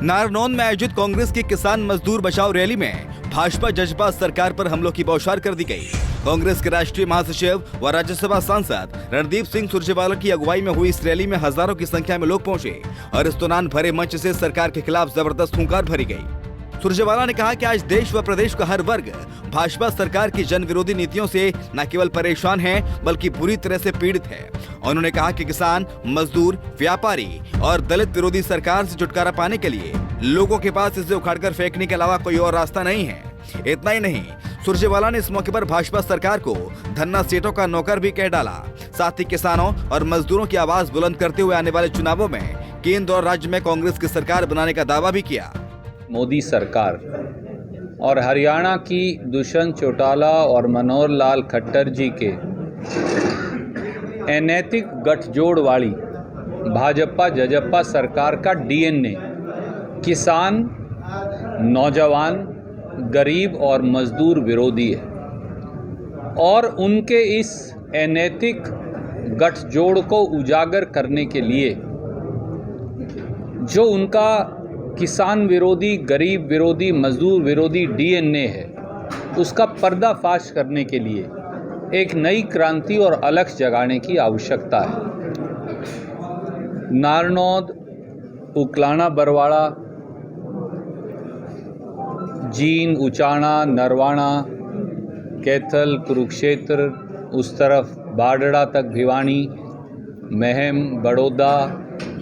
नारनौंद में आयोजित कांग्रेस की किसान मजदूर बचाओ रैली में भाजपा जजपा सरकार पर हमलों की बौछार कर दी गई। कांग्रेस के राष्ट्रीय महासचिव व राज्यसभा सांसद रणदीप सिंह सुरजेवाला की अगुवाई में हुई इस रैली में हजारों की संख्या में लोग पहुंचे और इस दौरान भरे मंच से सरकार के खिलाफ जबरदस्त हुंकार भरी गई। सुरजेवाला ने कहा कि आज देश व प्रदेश का हर वर्ग भाजपा सरकार की जन विरोधी नीतियों से न केवल परेशान है बल्कि बुरी तरह से पीड़ित है। उन्होंने कहा कि किसान, मजदूर, व्यापारी और दलित विरोधी सरकार से छुटकारा पाने के लिए लोगों के पास इसे उखाड़कर फेंकने के अलावा कोई और रास्ता नहीं है। इतना ही नहीं, सुरजेवाला ने इस मौके पर भाजपा सरकार को धन्ना सेठों का नौकर भी कह डाला। साथ ही किसानों और मजदूरों की आवाज बुलंद करते हुए आने वाले चुनावों में केंद्र और राज्य में कांग्रेस की सरकार बनाने का दावा भी किया। मोदी सरकार और हरियाणा की दुष्यंत चौटाला और मनोहर लाल खट्टर जी के अनैतिक गठजोड़ वाली भाजपा जजपा सरकार का डीएनए किसान, नौजवान, गरीब और मजदूर विरोधी है और उनके इस अनैतिक गठजोड़ को उजागर करने के लिए जो उनका किसान विरोधी, गरीब विरोधी, मजदूर विरोधी डीएनए है, उसका पर्दाफाश करने के लिए एक नई क्रांति और अलख जगाने की आवश्यकता है। नारनौंद, उकलाना, बरवाड़ा, जींद, उचाना, नरवाना, कैथल, कुरुक्षेत्र, उस तरफ बाडड़ा तक भिवानी, महम, बड़ौदा,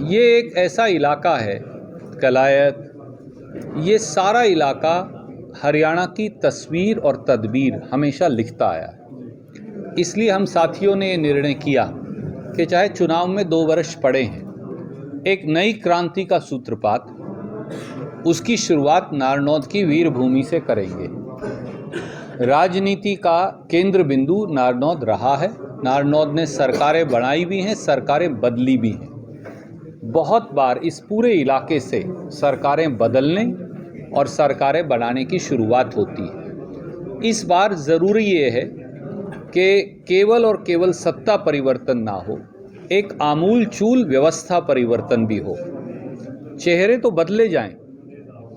ये एक ऐसा इलाका है, कलायत, ये सारा इलाका हरियाणा की तस्वीर और तदबीर हमेशा लिखता आया है। इसलिए हम साथियों ने ये निर्णय किया कि चाहे चुनाव में 2 वर्ष पड़े हैं, एक नई क्रांति का सूत्रपात, उसकी शुरुआत नारनौंद की वीर भूमि से करेंगे। राजनीति का केंद्र बिंदु नारनौंद रहा है। नारनौंद ने सरकारें बनाई भी हैं, सरकारें बदली भी हैं। बहुत बार इस पूरे इलाके से सरकारें बदलने और सरकारें बनाने की शुरुआत होती है। इस बार ज़रूरी ये है कि केवल और केवल सत्ता परिवर्तन ना हो, एक आमूल-चूल व्यवस्था परिवर्तन भी हो। चेहरे तो बदले जाएं,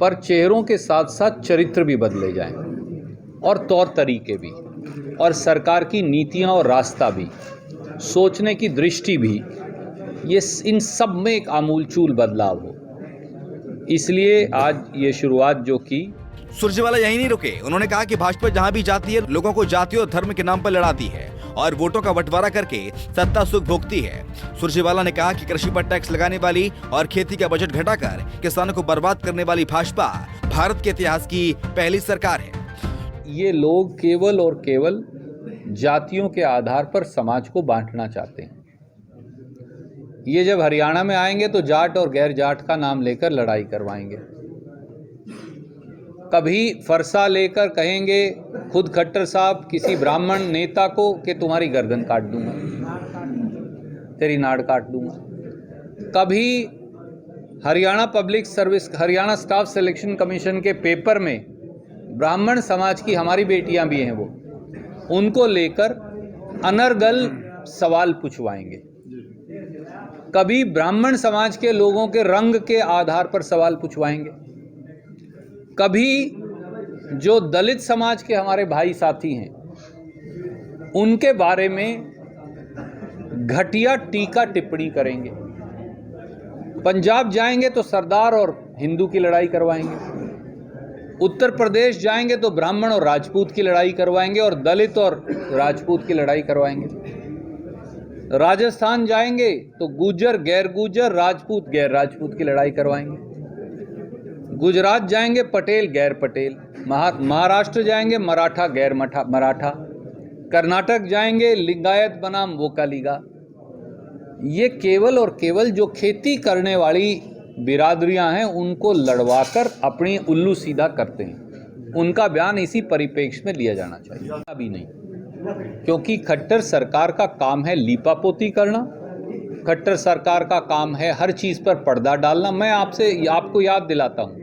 पर चेहरों के साथ साथ चरित्र भी बदले जाएं और तौर तरीके भी, और सरकार की नीतियां और रास्ता भी, सोचने की दृष्टि भी, ये इन सब में एक आमूल-चूल बदलाव हो। इसलिए आज ये शुरुआत जो की। सुरजेवाला यही नहीं रुके। उन्होंने कहा कि भाजपा जहां भी जाती है, लोगों को जाति और धर्म के नाम पर लड़ाती है और वोटों का बंटवारा करके सत्ता सुख भोगती है। सुरजेवाला ने कहा कि कृषि पर टैक्स लगाने वाली और खेती का बजट घटाकर किसानों को बर्बाद करने वाली भाजपा भारत के इतिहास की पहली सरकार है। ये लोग केवल और केवल जातियों के आधार पर समाज को बांटना चाहते हैं। ये जब हरियाणा में आएंगे तो जाट और गैर जाट का नाम लेकर लड़ाई करवाएंगे। कभी फरसा लेकर कहेंगे खुद खट्टर साहब किसी ब्राह्मण नेता को कि तुम्हारी गर्दन काट दूंगा, तेरी नाड़ काट दूंगा। कभी Haryana public service, Haryana staff selection commission के पेपर में ब्राह्मण समाज की हमारी बेटियां भी हैं, वो उनको लेकर अनर्गल सवाल पूछवाएंगे। कभी ब्राह्मण समाज के लोगों के रंग के आधार पर सवाल पूछवाएंगे। कभी जो दलित समाज के हमारे भाई साथी हैं, उनके बारे में घटिया टीका टिप्पणी करेंगे। पंजाब जाएंगे तो सरदार और हिंदू की लड़ाई करवाएंगे। उत्तर प्रदेश जाएंगे तो ब्राह्मण और राजपूत की लड़ाई करवाएंगे और दलित और राजपूत की लड़ाई करवाएंगे। राजस्थान जाएंगे तो गुजर, गैर गुजर, राजपूत, गैर राजपूत की लड़ाई करवाएंगे। गुजरात जाएंगे पटेल, गैर पटेल। महाराष्ट्र जाएंगे मराठा, गैर मराठा। कर्नाटक जाएंगे लिंगायत बनाम वोकालिगा। ये केवल और केवल जो खेती करने वाली बिरादरियां हैं, उनको लड़वाकर अपनी उल्लू सीधा करते हैं। उनका बयान इसी परिप्रेक्ष्य में लिया जाना चाहिए। अभी नहीं, क्योंकि खट्टर सरकार का काम है लीपापोती करना। खट्टर सरकार का काम है हर चीज़ पर पर्दा डालना। मैं आपको याद दिलाता हूँ,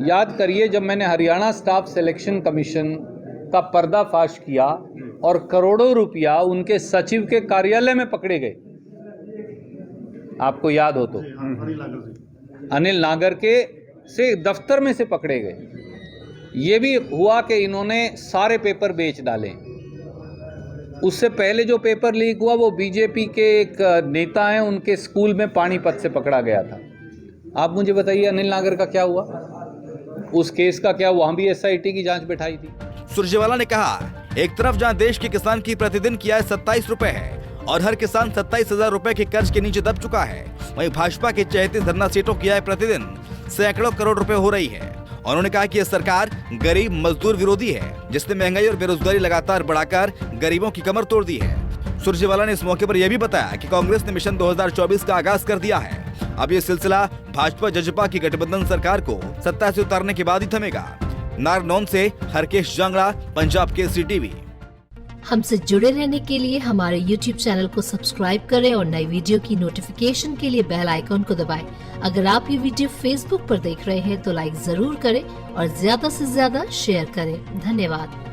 याद करिए जब मैंने हरियाणा स्टाफ सिलेक्शन कमीशन का पर्दाफाश किया और करोड़ों रुपया उनके सचिव के कार्यालय में पकड़े गए, आपको याद हो तो, अनिल नागर के से दफ्तर में से पकड़े गए। ये भी हुआ कि इन्होंने सारे पेपर बेच डाले। उससे पहले जो पेपर लीक हुआ वो बीजेपी के एक नेता हैं, उनके स्कूल में पानीपत से पकड़ा गया था। आप मुझे बताइए अनिल नागर का क्या हुआ, उस केस का क्या हुआ? वहां भी एसआईटी की जांच बैठाई थी। सुरजेवाला ने कहा, एक तरफ जहां देश के किसान की प्रतिदिन की आय 27 रुपए है और हर किसान 27,000 रुपए के कर्ज के नीचे दब चुका है, वहीं भाजपा के चहेते धरना सीटों की आय प्रतिदिन सैकड़ों करोड़ रुपए हो रही है। उन्होंने कहा कि यह सरकार गरीब मजदूर विरोधी है, जिसने महंगाई और बेरोजगारी लगातार बढ़ाकर गरीबों की कमर तोड़ दी है। सुरजेवाला ने इस मौके पर यह भी बताया कि कांग्रेस ने मिशन 2024 का आगाज कर दिया है। अब ये सिलसिला भाजपा जजपा की गठबंधन सरकार को सत्ता से उतारने के बाद ही थमेगा। नारनौल से हरकेश जांगड़ा, पंजाब केसरी टीवी। हमसे जुड़े रहने के लिए हमारे YouTube चैनल को सब्सक्राइब करें और नई वीडियो की नोटिफिकेशन के लिए बेल आइकॉन को दबाएं। अगर आप ये वीडियो Facebook पर देख रहे हैं तो लाइक जरूर करें और ज्यादा से ज्यादा शेयर करें। धन्यवाद।